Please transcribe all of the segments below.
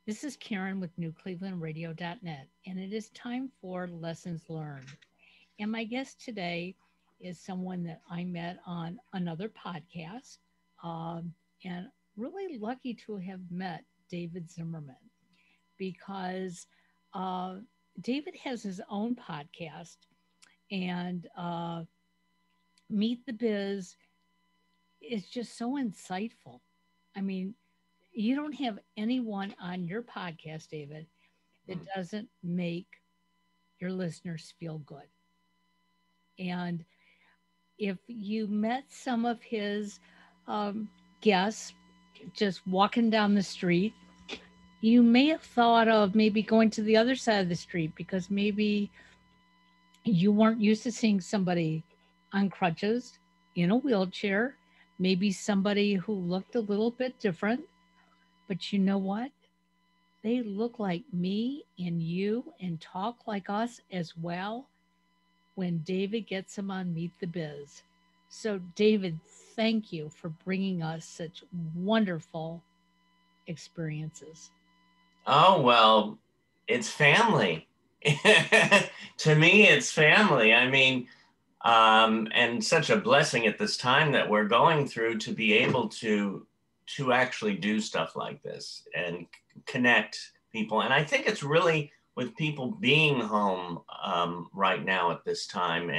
This is Karen with NewClevelandRadio.net, and it is time for Lessons Learned. And my guest today is someone that I met on another podcast, and really lucky to have met David Zimmerman because uh, David has his own podcast, and Meet the Biz is just so insightful. I mean, you don't have anyone on your podcast, David, that Mm. doesn't make your listeners feel good. And if you met some of his um, guests just walking down the street, you may have thought of maybe going to the other side of the street because maybe you weren't used to seeing somebody on crutches in a wheelchair, maybe somebody who looked a little bit different. But you know what? They look like me and you and talk like us as well when David gets them on Meet the Biz. So, David, thank you for bringing us such wonderful experiences. Oh, well, it's family. To me, it's family. I mean, and such a blessing at this time that we're going through to be able to actually do stuff like this and connect people. And I think it's really with people being home right now at this time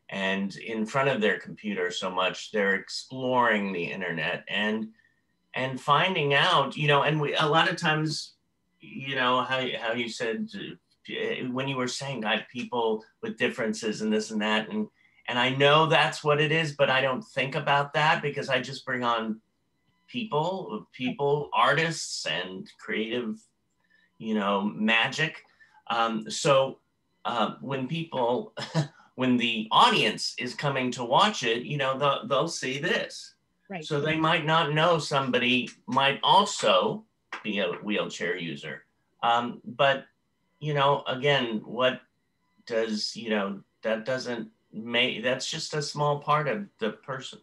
and in front of their computer so much, they're exploring the internet and finding out, and a lot of times, how you said when you were saying God, people with differences and this and that, and I know that's what it is, but I don't think about that because I just bring on artists and creative, magic. So when people, when the audience is coming to watch it, they'll see this. Right. So they might not know somebody might also be a wheelchair user. But, again, what does, that doesn't make, that's just a small part of the person.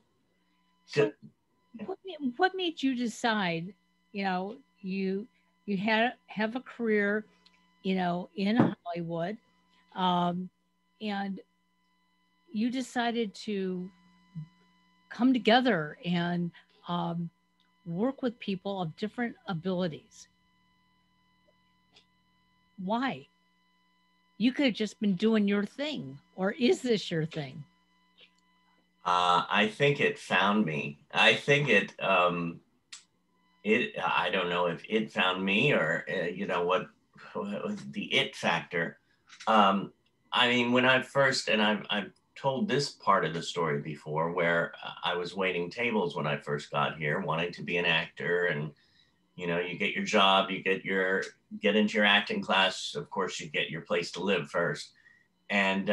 So, what made you decide? You you had have a career, in Hollywood, um, and you decided to come together and um, work with people of different abilities. Why? You could have just been doing your thing, or is this your thing? I think it found me. I think I don't know if it found me or, what was the it factor. Um, I mean, when I first, and I've told this part of the story before where I was waiting tables when I first got here, wanting to be an actor. And, you get your job, get into your acting class. Of course, you get your place to live first. And,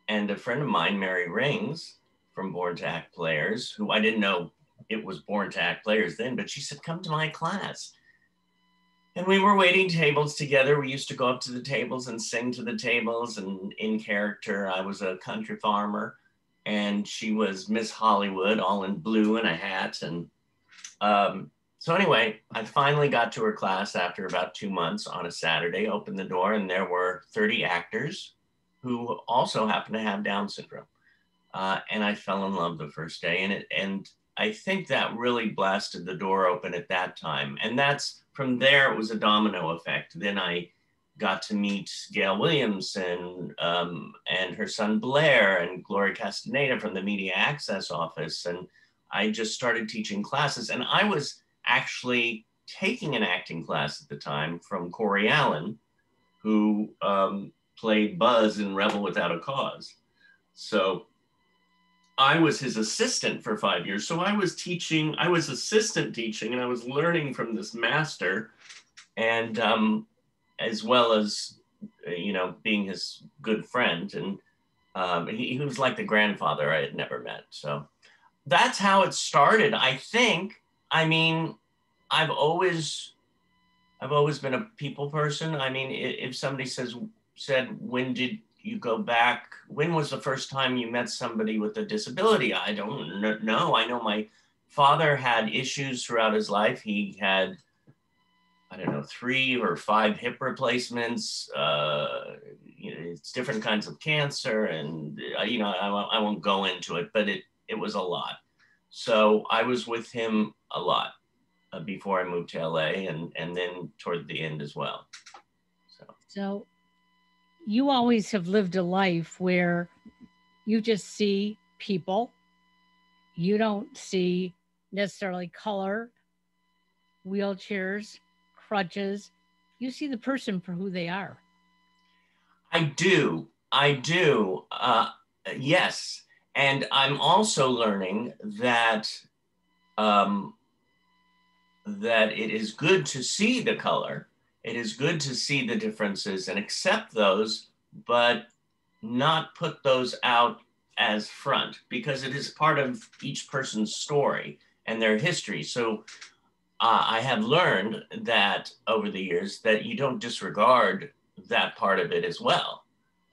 and a friend of mine, Mary Rings from Born to Act Players, who I didn't know it was Born to Act Players then, but she said, come to my class. And we were waiting tables together. We used to go up to the tables and sing to the tables and in character. I was a country farmer and she was Miss Hollywood, all in blue and a hat. And so anyway, I finally got to her class after about 2 months on a Saturday, opened the door, and there were 30 actors who also happened to have Down syndrome. And I fell in love the first day. And I think that really blasted the door open at that time. And that's from there, it was a domino effect. Then I got to meet Gail Williamson and her son Blair and Gloria Castaneda from the Media Access Office. And I just started teaching classes. And I was actually taking an acting class at the time from Corey Allen, who played Buzz in Rebel Without a Cause. So I was his assistant for 5 years. So I was assistant teaching, and I was learning from this master, and as well as, being his good friend. And he was like the grandfather I had never met. So that's how it started. I think, I mean, I've always been a people person. I mean, if somebody said, when did you go back? When was the first time you met somebody with a disability? I don't know. I know my father had issues throughout his life. He had I don't know, 3 or 5 hip replacements. It's different kinds of cancer, and I won't go into it, but it was a lot. So I was with him a lot before I moved to LA, and then toward the end as well. So you always have lived a life where you just see people. You don't see necessarily color, wheelchairs, crutches. You see the person for who they are. I do. I do. Yes. And I'm also learning that um, that it is good to see the color. It is good to see the differences and accept those, but not put those out as front, because it is part of each person's story and their history. So I have learned that over the years that you don't disregard that part of it as well.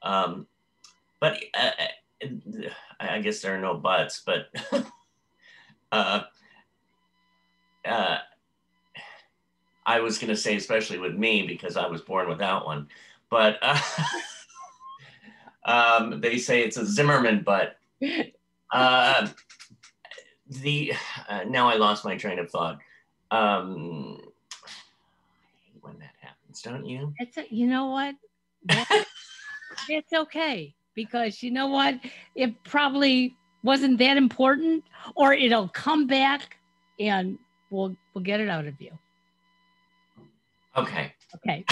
But I guess there are no buts, but uh, uh, I was going to say, especially with me, because I was born without one. But they say it's a Zimmerman butt. Now I lost my train of thought. When that happens, don't you? You know what? It's okay, because you know what? It probably wasn't that important, or it'll come back and we'll get it out of you. Okay. Okay.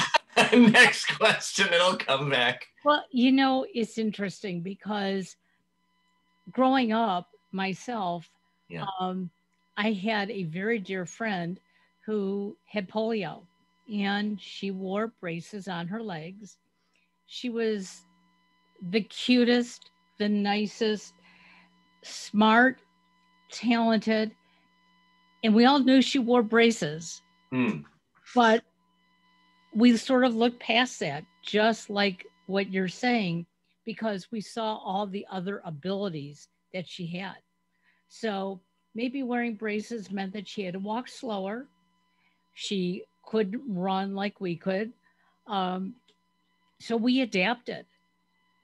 Next question, it'll come back. Well, it's interesting because growing up myself, yeah. I had a very dear friend who had polio, and she wore braces on her legs. She was the cutest, the nicest, smart, talented, and we all knew she wore braces. But we sort of looked past that, just like what you're saying, because we saw all the other abilities that she had. So maybe wearing braces meant that she had to walk slower. She couldn't run like we could. So we adapted,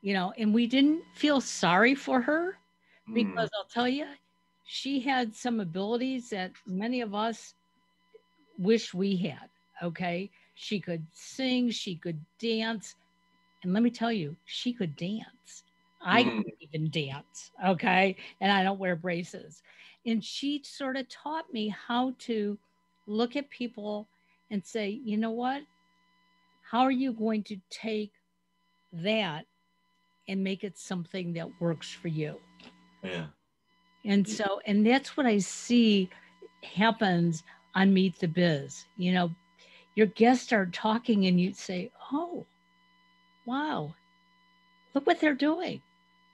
and we didn't feel sorry for her, because I'll tell you, she had some abilities that many of us wish we had. Okay. She could sing, she could dance. And let me tell you, she could dance. I couldn't even dance. Okay. And I don't wear braces. And she sort of taught me how to look at people and say, you know what? How are you going to take that and make it something that works for you? Yeah. And so, and that's what I see happens on Meet the Biz. Your guests are talking and you say, oh, wow, look what they're doing.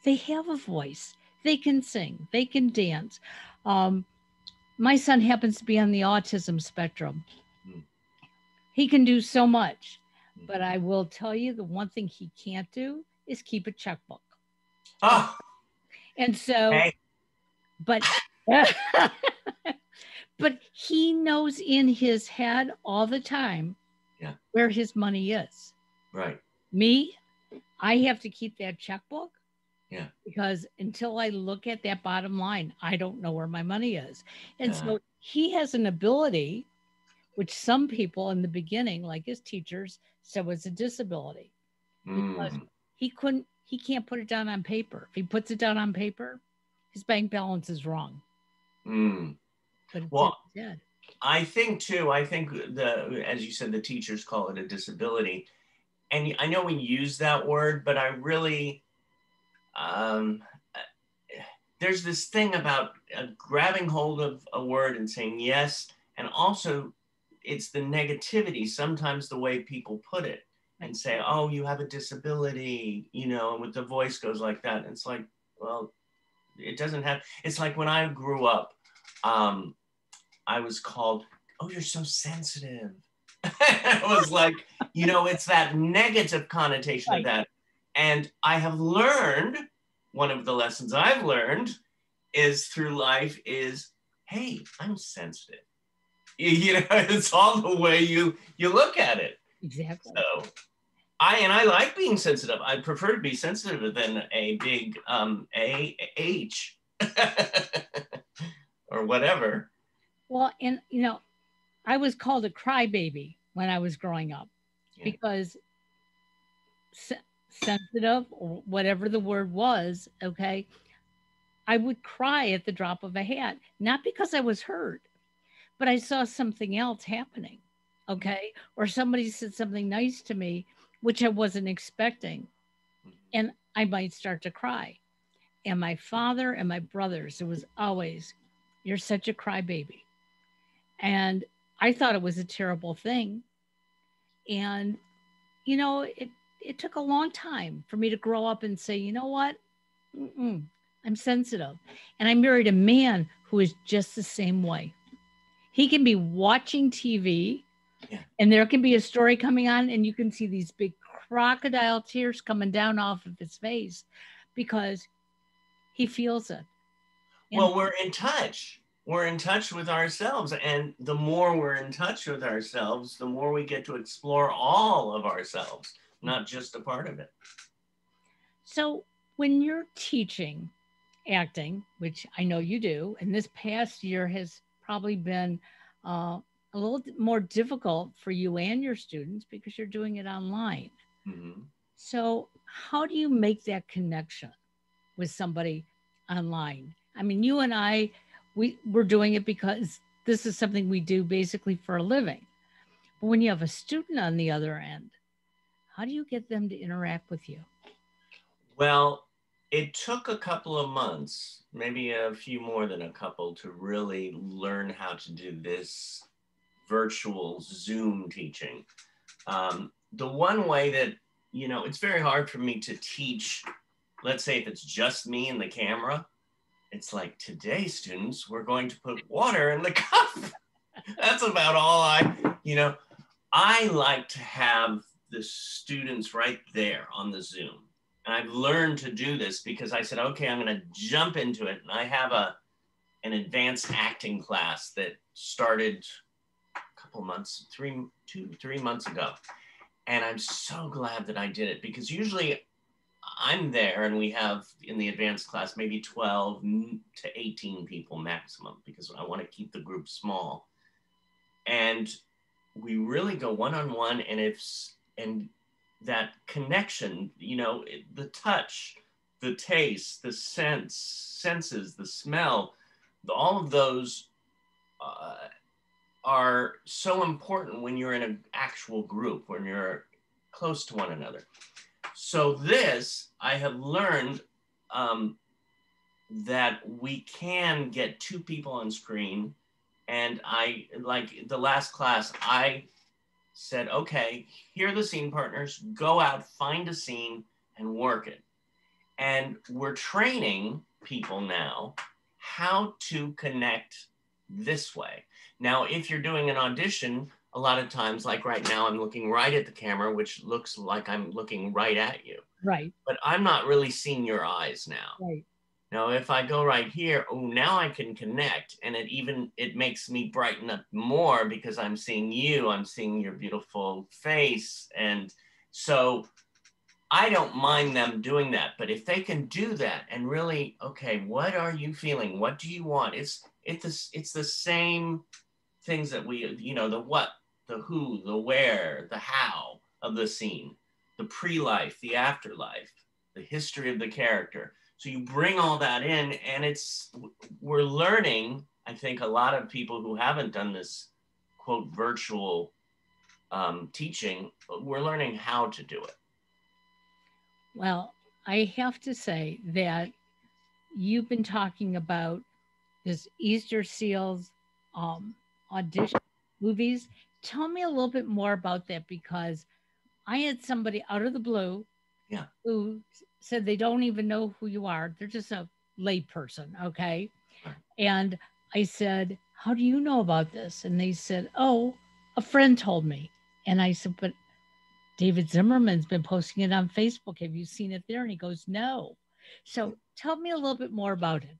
They have a voice. They can sing. They can dance. My son happens to be on the autism spectrum. He can do so much. But I will tell you, the one thing he can't do is keep a checkbook. Oh. And so, hey. but but he knows in his head all the time where his money is. Right. Me, I have to keep that checkbook. Yeah. Because until I look at that bottom line, I don't know where my money is. And so he has an ability, which some people in the beginning, like his teachers, said was a disability. Because he can't put it down on paper. If he puts it down on paper, his bank balance is wrong. But it's dead. I think as you said, the teachers call it a disability. And I know we use that word, but I really, there's this thing about grabbing hold of a word and saying yes. And also it's the negativity, sometimes the way people put it and say, oh, you have a disability, and with the voice goes like that. And it's like, well, it doesn't have, it's like when I grew up, I was called, oh, you're so sensitive. It was like, it's that negative connotation of that. And I have learned, one of the lessons I've learned is through life is, hey, I'm sensitive. You know, it's all the way you look at it. Exactly. So I like being sensitive. I prefer to be sensitive than a big H or whatever. Well, and I was called a crybaby when I was growing up Yeah. because se- sensitive or whatever the word was, okay, I would cry at the drop of a hat, not because I was hurt, but I saw something else happening, okay, or somebody said something nice to me, which I wasn't expecting, and I might start to cry. And my father and my brothers, it was always, "You're such a crybaby," and I thought it was a terrible thing. And it took a long time for me to grow up and say, you know what? Mm-mm, I'm sensitive. And I married a man who is just the same way. He can be watching TV Yeah. and there can be a story coming on, and you can see these big crocodile tears coming down off of his face because he feels it. And Well, we're in touch. We're in touch with ourselves. And the more we're in touch with ourselves, the more we get to explore all of ourselves, not just a part of it. so when you're teaching acting, which I know you do, and this past year has probably been uh, a little more difficult for you and your students because you're doing it online. Mm-hmm. So, how do you make that connection with somebody online? I mean, you and I, we're doing it because this is something we do basically for a living. But when you have a student on the other end, how do you get them to interact with you? Well, it took a couple of months, maybe a few more than a couple, to really learn how to do this virtual Zoom teaching. The one way that, it's very hard for me to teach, let's say if it's just me and the camera, it's like, today, students, we're going to put water in the cup. That's about all I like to have the students right there on the Zoom. And I've learned to do this because I said, okay, I'm going to jump into it. And I have an advanced acting class that started a couple months, 3 months ago. And I'm so glad that I did it because usually I'm there and we have in the advanced class maybe 12 to 18 people maximum because I want to keep the group small. And we really go one-on-one, and that connection, the touch, the taste, the senses, the smell, all of those uh, are so important when you're in an actual group, when you're close to one another. So this, I have learned that we can get two people on screen. And I, like the last class, I said, okay, here are the scene partners, go out, find a scene and work it. And we're training people now how to connect this way. Now, if you're doing an audition, a lot of times, like right now, I'm looking right at the camera, which looks like I'm looking right at you. Right. But I'm not really seeing your eyes now. Right. Now, if I go right here, oh, now I can connect, and it makes me brighten up more because I'm seeing you, I'm seeing your beautiful face, and so I don't mind them doing that. But if they can do that and really, okay, what are you feeling? What do you want? It's the same things that we, the what, the who, the where, the how of the scene, the pre-life, the afterlife, the history of the character. So you bring all that in, and we're learning. I think a lot of people who haven't done this quote virtual teaching, we're learning how to do it. Well, I have to say that you've been talking about this Easter Seals um, audition movies. Tell me a little bit more about that because I had somebody out of the blue Yeah. who said they don't even know who you are. They're just a lay person, okay? Right. And I said, "How do you know about this?" And they said, "Oh, a friend told me." And I said, "But David Zimmerman's been posting it on Facebook. Have you seen it there?" And he goes, "No." So tell me a little bit more about it.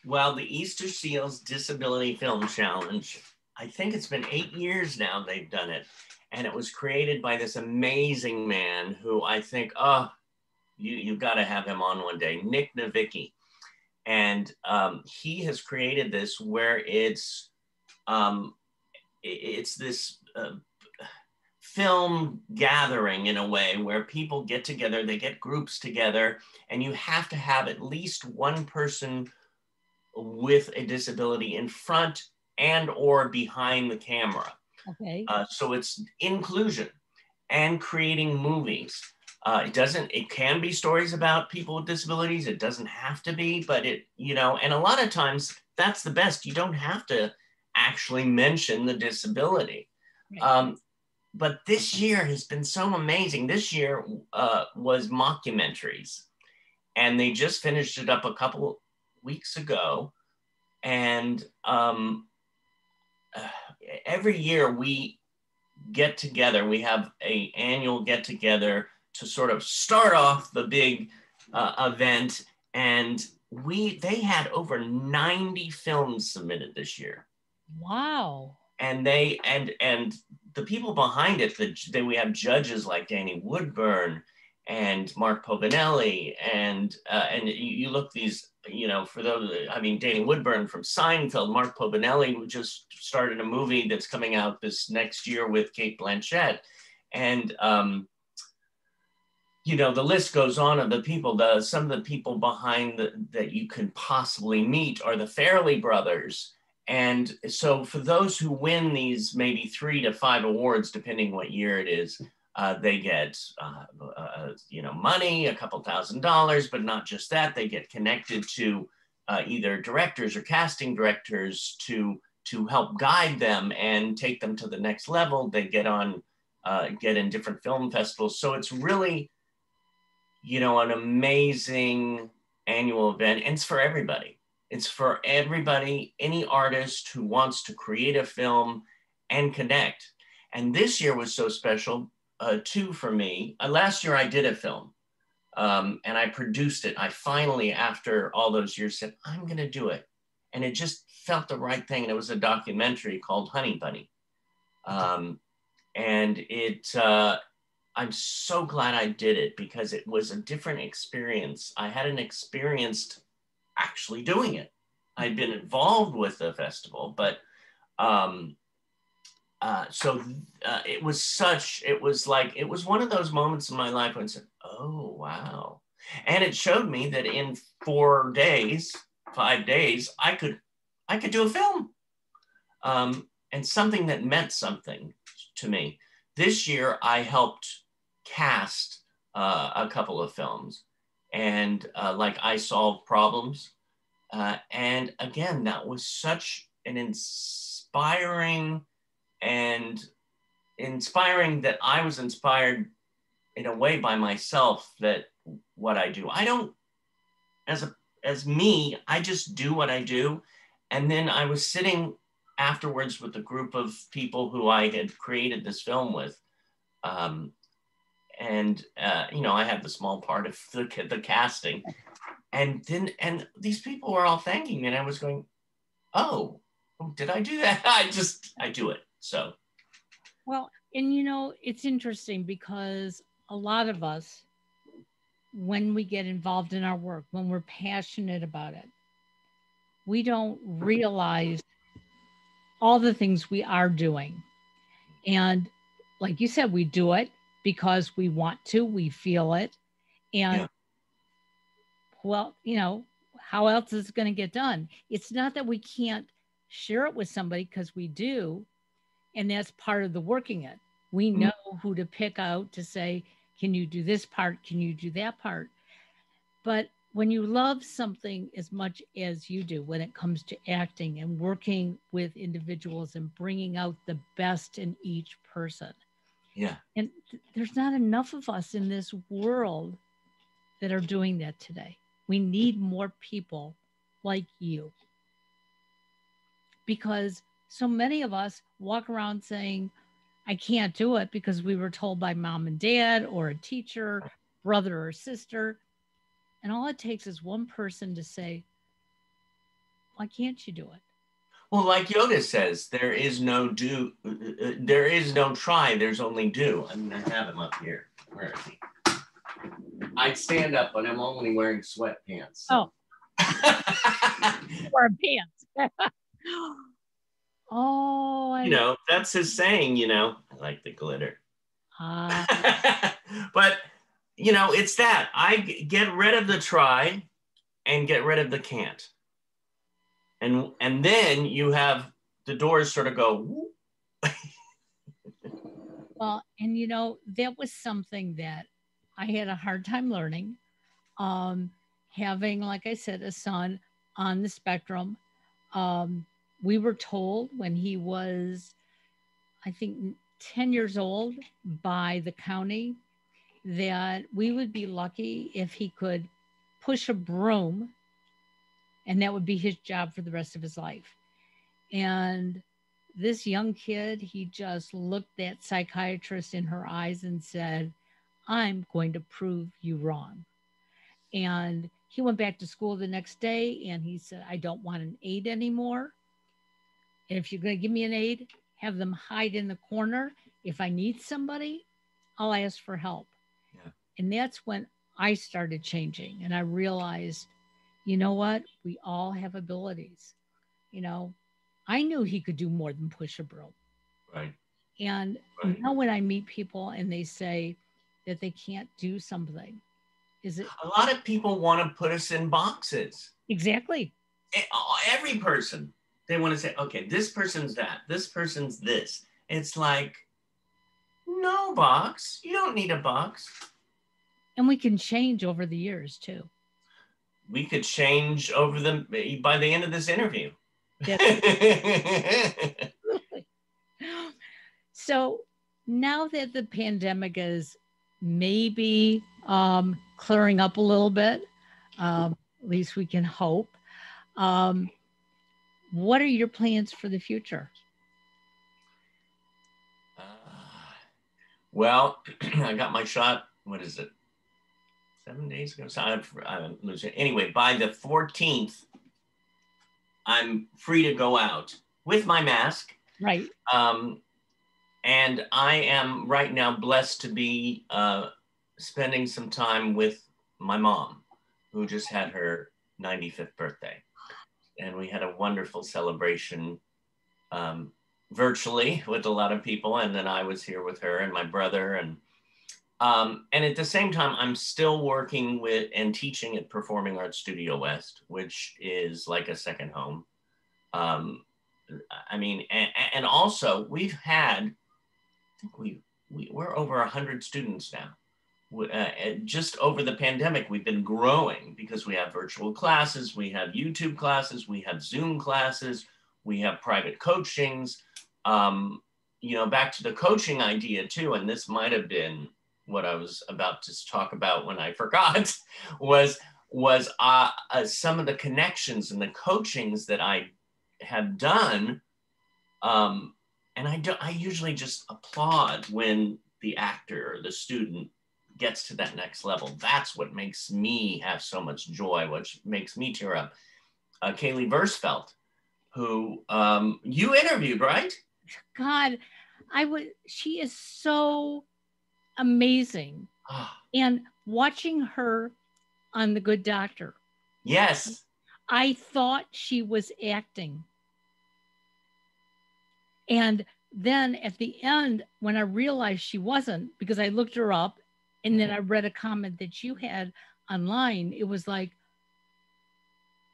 Well, the Easter Seals Disability Film Challenge, I think it's been 8 years now they've done it. And it was created by this amazing man who I think, oh, you've got to have him on one day, Nick Novicki. And he has created this where it's this film gathering in a way where people get together, they get groups together, and you have to have at least one person with a disability in front and or behind the camera. Okay. So it's inclusion and creating movies. It can be stories about people with disabilities. It doesn't have to be, but and a lot of times that's the best. You don't have to actually mention the disability. Right. But this year has been so amazing. This year was mockumentaries, and they just finished it up a couple weeks ago. And every year we get together. We have an annual get together to sort of start off the big event, and they had over 90 films submitted this year. Wow. And the people behind it, we have judges like Danny Woodburn and Mark Povinelli, and you look these, for those, I mean, Danny Woodburn from Seinfeld, Mark Povinelli, who just started a movie that's coming out this next year with Cate Blanchett, and the list goes on of the people. Some of the people behind that you can possibly meet are the Farrelly brothers. And so for those who win these maybe 3 to 5 awards, depending what year it is, they get, money, a couple $1,000s, but not just that. They get connected to either directors or casting directors to help guide them and take them to the next level. They get in different film festivals. So it's really, an amazing annual event. And it's for everybody. It's for everybody, any artist who wants to create a film and connect. And this year was so special, too, for me. Last year I did a film and I produced it. I finally, after all those years, said, I'm going to do it. And it just felt the right thing. And it was a documentary called Honey Bunny. And I'm so glad I did it because it was a different experience. I hadn't experienced actually doing it. I'd been involved with the festival, but it was one of those moments in my life when I said, oh, wow. And it showed me that in 5 days, I could do a film, and something that meant something to me. This year, I helped cast a couple of films, and like I Solve Problems. And again, that was such an inspiring that I was inspired in a way by myself, that what I do, I don't, as me, I just do what I do. And then I was sitting afterwards with a group of people who I had created this film with. I had the small part of the casting. And these people were all thanking me, and I was going, oh, did I do that? I do it. So. Well, and it's interesting because a lot of us, when we get involved in our work, when we're passionate about it, we don't realize all the things we are doing. And like you said, we do it because we want to, we feel it. And Yeah. well, how else is it going to get done? It's not that we can't share it with somebody, because we do. And that's part of the working it. We know who to pick out to say, can you do this part? Can you do that part? But when you love something as much as you do, when it comes to acting and working with individuals and bringing out the best in each person. Yeah. And there's not enough of us in this world that are doing that today. We need more people like you, because so many of us walk around saying, I can't do it because we were told by mom and dad or a teacher, brother or sister. And all it takes is one person to say, why can't you do it? Well, like Yoda says, there is no do, there is no try, there's only do. I mean, I have him up here. Where is he? I'd stand up, but I'm only wearing sweatpants. So. Oh, or pants. Oh, You know, that's his saying, you know, I like the glitter. uh, But, you know, it's that. I get rid of the try and get rid of the can't. And then you have the doors sort of go. well, and you know, that was something that I had a hard time learning. Um, Having, like I said, a son on the spectrum. Um, we were told when he was, I think, 10 years old by the county that we would be lucky if he could push a broom, and that would be his job for the rest of his life. And this young kid, he just looked that psychiatrist in her eyes and said, I'm going to prove you wrong. And he went back to school the next day and he said, I don't want an aide anymore. And if you're going to give me an aide, have them hide in the corner. If I need somebody, I'll ask for help. Yeah. And that's when I started changing and I realized, you know what? We all have abilities. You know, I knew he could do more than push a broom. Right. And Right. now when I meet people and they say that they can't do something, is it A lot of people want to put us in boxes. exactly? Every person, they want to say, okay, this person's that, this person's this. It's like, no box. You don't need a box. And we can change over the years too. We could change over them by the end of this interview. That's so now that the pandemic is maybe clearing up a little bit, at least we can hope. Um, what are your plans for the future? Well, I got my shot. What is it? 7 days ago. So I'm losing. Anyway, by the 14th, I'm free to go out with my mask. Right. And I am right now blessed to be spending some time with my mom, who just had her 95th birthday. And we had a wonderful celebration virtually with a lot of people. And then I was here with her and my brother. And at the same time, I'm still working with and teaching at Performing Arts Studio West, which is like a second home. I mean, and also we've had, I think we're over 100 students now. Just over the pandemic, we've been growing because we have virtual classes, we have YouTube classes, we have Zoom classes, we have private coachings. You know, back to the coaching idea too, and this might have been what I was about to talk about when I forgot, was some of the connections and the coachings that I have done. And I usually just applaud when the actor or the student gets to that next level. That's what makes me have so much joy, which makes me tear up. Kaylee Versfeld, who you interviewed, right? God, she is so amazing. And watching her on The Good Doctor. Yes. I thought she was acting. And then at the end, when I realized she wasn't, because I looked her up and then I read a comment that you had online, it was like,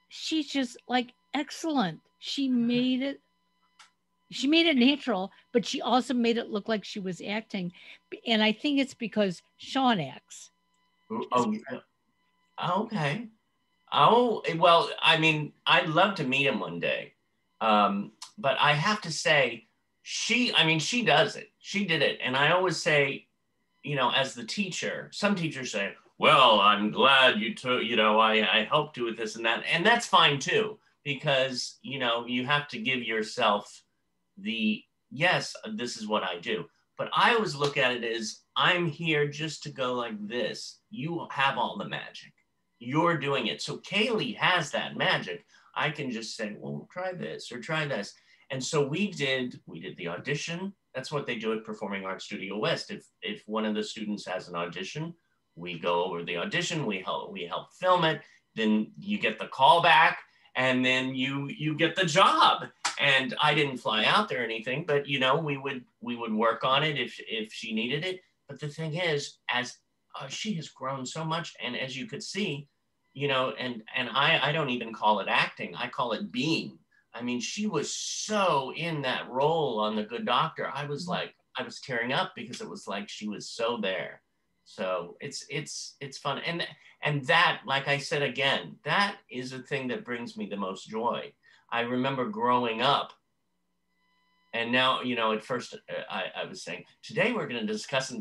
she's just like excellent. She made it natural, but she also made it look like she was acting. And I think it's because Sean acts. Oh, okay. Oh, well, I mean, I'd love to meet him one day. But I have to say, she does it. She did it. And I always say, you know, as the teacher, some teachers say, well, I'm glad you took, you know, I helped you with this and that. And that's fine too, because, you know, you have to give yourself yes, this is what I do. But I always look at it as I'm here just to go like this. You have all the magic. You're doing it. So Kaylee has that magic. I can just say, well, try this or try this. And so we did the audition. That's what they do at Performing Arts Studio West. If one of the students has an audition, we go over the audition, we help film it, then you get the call back, and then you get the job. And I didn't fly out there or anything, but you know, we would work on it if she needed it. But the thing is, as she has grown so much, and as you could see, you know, and I don't even call it acting, I call it being. I mean, she was so in that role on The Good Doctor. I was tearing up because it was like she was so there. So it's fun. And that, like I said again, that is a thing that brings me the most joy. I remember growing up, and now, you know, at first I was saying, today we're going to discuss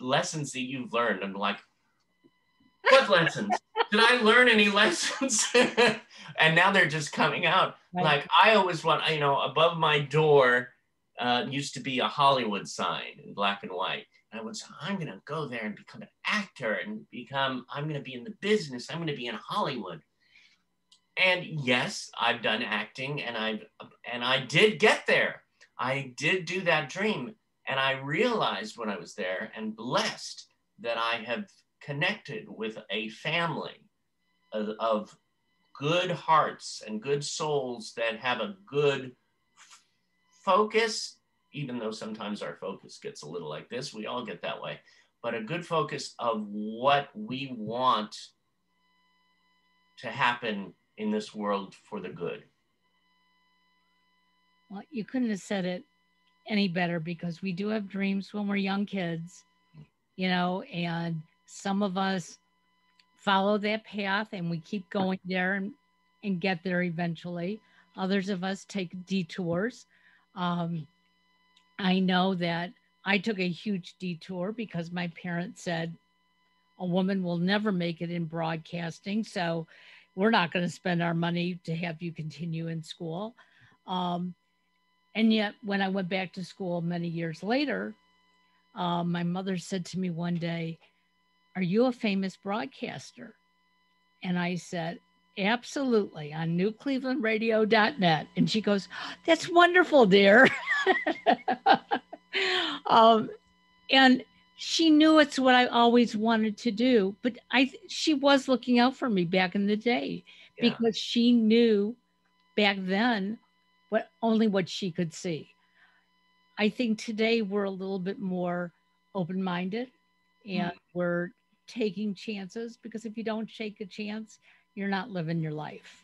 lessons that you've learned. I'm like, what lessons? Did I learn any lessons? And now they're just coming out. Right. Like I always want, you know, above my door used to be a Hollywood sign in black and white. And I would say, I'm going to go there and become an actor and I'm going to be in the business. I'm going to be in Hollywood. And yes, I've done acting, and I did get there. I did do that dream. And I realized when I was there and blessed that I have connected with a family of good hearts and good souls that have a good focus, even though sometimes our focus gets a little like this, we all get that way, but a good focus of what we want to happen in this world for the good. Well, you couldn't have said it any better, because we do have dreams when we're young kids, you know, and some of us follow that path and we keep going there and get there eventually. Others of us take detours. I know that I took a huge detour because my parents said a woman will never make it in broadcasting. So we're not going to spend our money to have you continue in school. And yet, when I went back to school many years later, my mother said to me one day, "Are you a famous broadcaster?" And I said, "Absolutely, on newclevelandradio.net." And she goes, "That's wonderful, dear." And she knew it's what I always wanted to do, but she was looking out for me back in the day, because she knew back then only what she could see. I think today we're a little bit more open-minded, and we're taking chances, because if you don't take a chance, you're not living your life.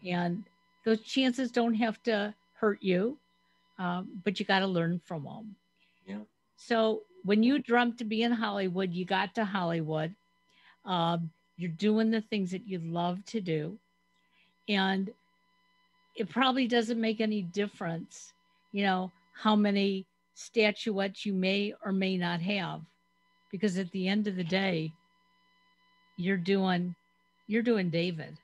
And those chances don't have to hurt you, but you got to learn from them. Yeah. So when you dreamt to be in Hollywood, you got to Hollywood. You're doing the things that you love to do. And it probably doesn't make any difference, you know, how many statuettes you may or may not have, because at the end of the day, you're doing David.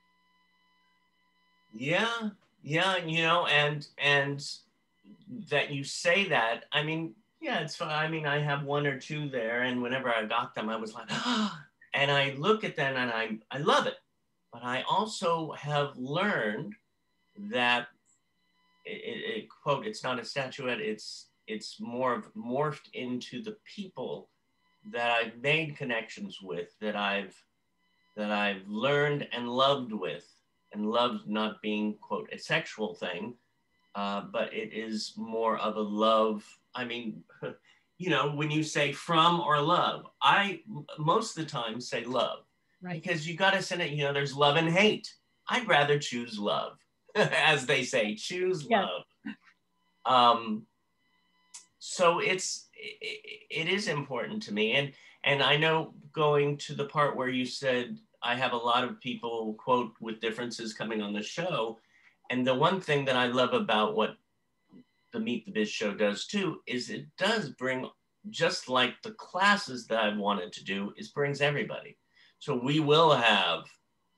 Yeah, you know, and that you say that, I mean, yeah, it's fine. I mean, I have one or two there, and whenever I got them, I was like, ah, and I look at them and I love it. But I also have learned that quote, it's not a statuette, it's more of morphed into the people that I've made connections with, that I've learned and loved with, and loved not being, quote, a sexual thing, but it is more of a love. I mean, you know, when you say from or love, I most of the time say love. Right. Because you got to send it, you know, there's love and hate. I'd rather choose love. As they say, choose love. So it is important to me. And I know, going to the part where you said, I have a lot of people, quote, with differences coming on the show. And the one thing that I love about what the Meet the Biz show does too, is it does bring, just like the classes that I've wanted to do, is brings everybody. So we will have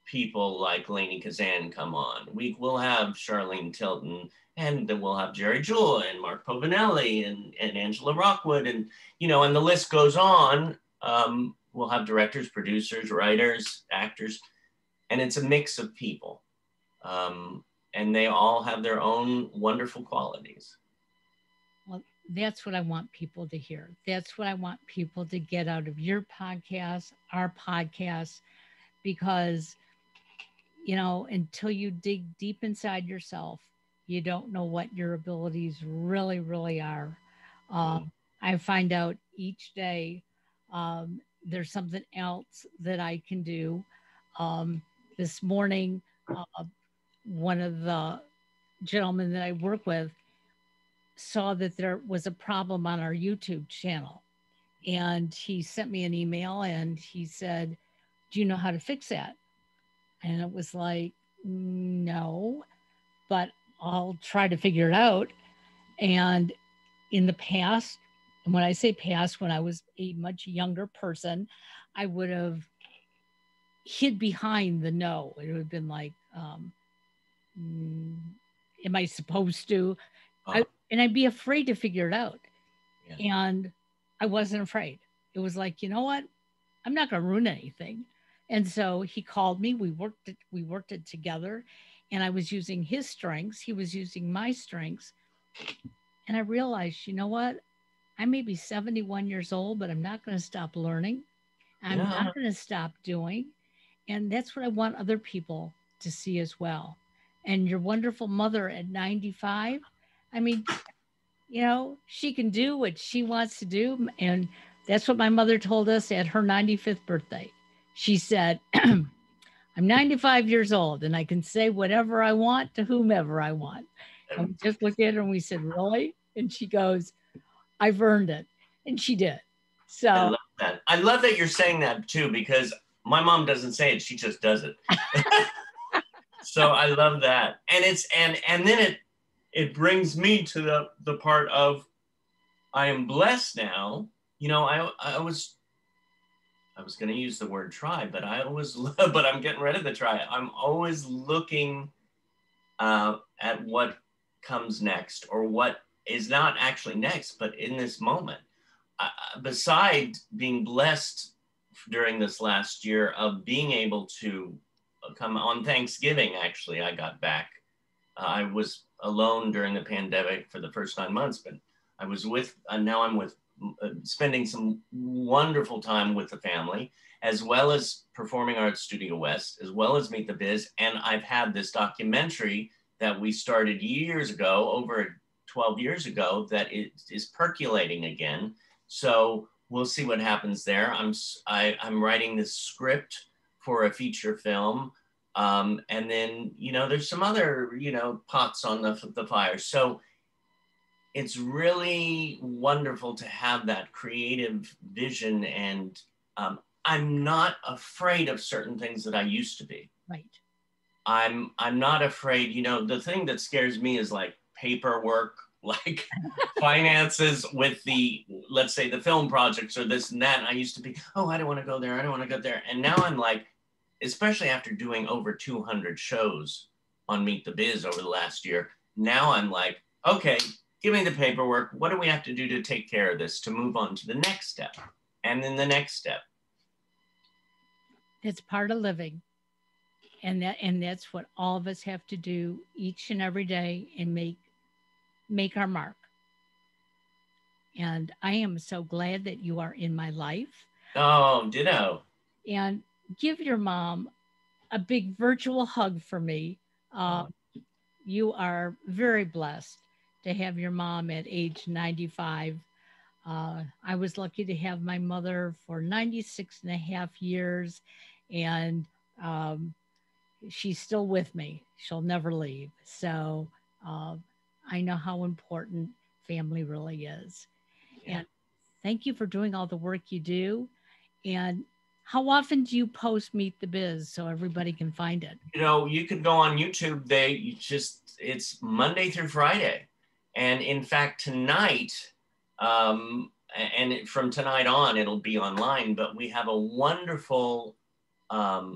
people like Lainey Kazan come on. We will have Charlene Tilton, and then we'll have Jerry Jewell and Mark Povinelli and Angela Rockwood, and, you know, and the list goes on. We'll have directors, producers, writers, actors, and it's a mix of people. and they all have their own wonderful qualities. Well, that's what I want people to hear. That's what I want people to get out of your podcast, our podcast, because, until you dig deep inside yourself, you don't know what your abilities really, really are. Mm. I find out each day there's something else that I can do. Um, this morning, uh, one of the gentlemen that I work with saw that there was a problem on our YouTube channel. And he sent me an email and he said, "Do you know how to fix that?" And it was like, "No, but I'll try to figure it out." And in the past, and when I say past, when I was a much younger person, I would have hid behind the no. It would have been like, mm, am I supposed to? Oh, And I'd be afraid to figure it out. yeah. And I wasn't afraid. It was like, you know what? I'm not going to ruin anything. And so he called me. We worked it together, and I was using his strengths. He was using my strengths. And I realized, you know what? I may be 71 years old, but I'm not going to stop learning. I'm Yeah. not going to stop doing. And that's what I want other people to see as well. And your wonderful mother at 95, I mean, she can do what she wants to do. And that's what my mother told us at her 95th birthday. She said, "I'm 95 years old and I can say whatever I want to whomever I want." And we just looked at her and we said, "Really?" And she goes, "I've earned it." And she did. I So love that. I love that you're saying that too, because my mom doesn't say it; she just does it. So I love that, and then it brings me to the part of I am blessed now. I was going to use the word try, but but I'm getting rid of the try. I'm always looking at what comes next, or what is not actually next, but in this moment. Beside being blessed during this last year of being able to come on Thanksgiving, actually, I got back. I was alone during the pandemic for the first 9 months, but I was now I'm with, spending some wonderful time with the family, as well as performing Arts Studio West, as well as Meet the Biz. And I've had this documentary that we started years ago, over 12 years ago, that is percolating again. So we'll see what happens there. I'm writing this script for a feature film. And then, there's some other, pots on the fire. So it's really wonderful to have that creative vision. And I'm not afraid of certain things that I used to be. right. I'm not afraid. The thing that scares me is like paperwork, like finances with let's say the film projects or this and that. And I used to be, oh, I don't want to go there. I don't want to go there. And now I'm like, especially after doing over 200 shows on Meet the Biz over the last year, now I'm like, okay, give me the paperwork. What do we have to do to take care of this, to move on to the next step? And then the next step. It's part of living. And that's what all of us have to do each and every day and make our mark. And I am so glad that you are in my life. Oh, ditto. And give your mom a big virtual hug for me. Uh, Oh, you are very blessed to have your mom at age 95. I was lucky to have my mother for 96 and a half years, and um, she's still with me. She'll never leave. So uh, I know how important family really is. yeah. And thank you for doing all the work you do. And how often do you post Meet the Biz so everybody can find it? You can go on YouTube. It's Monday through Friday. And in fact, tonight, and from tonight on, it'll be online, but we have a wonderful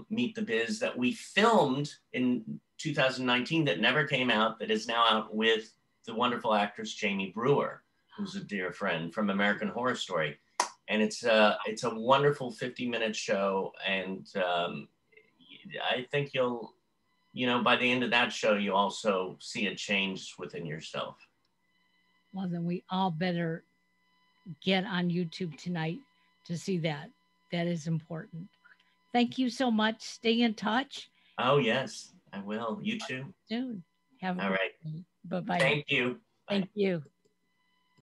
Meet the Biz that we filmed in 2019 that never came out, that is now out with the wonderful actress Jamie Brewer, who's a dear friend from American Horror Story. And it's a wonderful 50-minute show, and I think you know, by the end of that show, you also see a change within yourself. Well, then we all better get on YouTube tonight to see that. That is important. Thank you so much. Stay in touch. Oh, yes, I will. You too. Soon. Have a All great right. day. Bye bye now. Thank you. Thank Bye. you.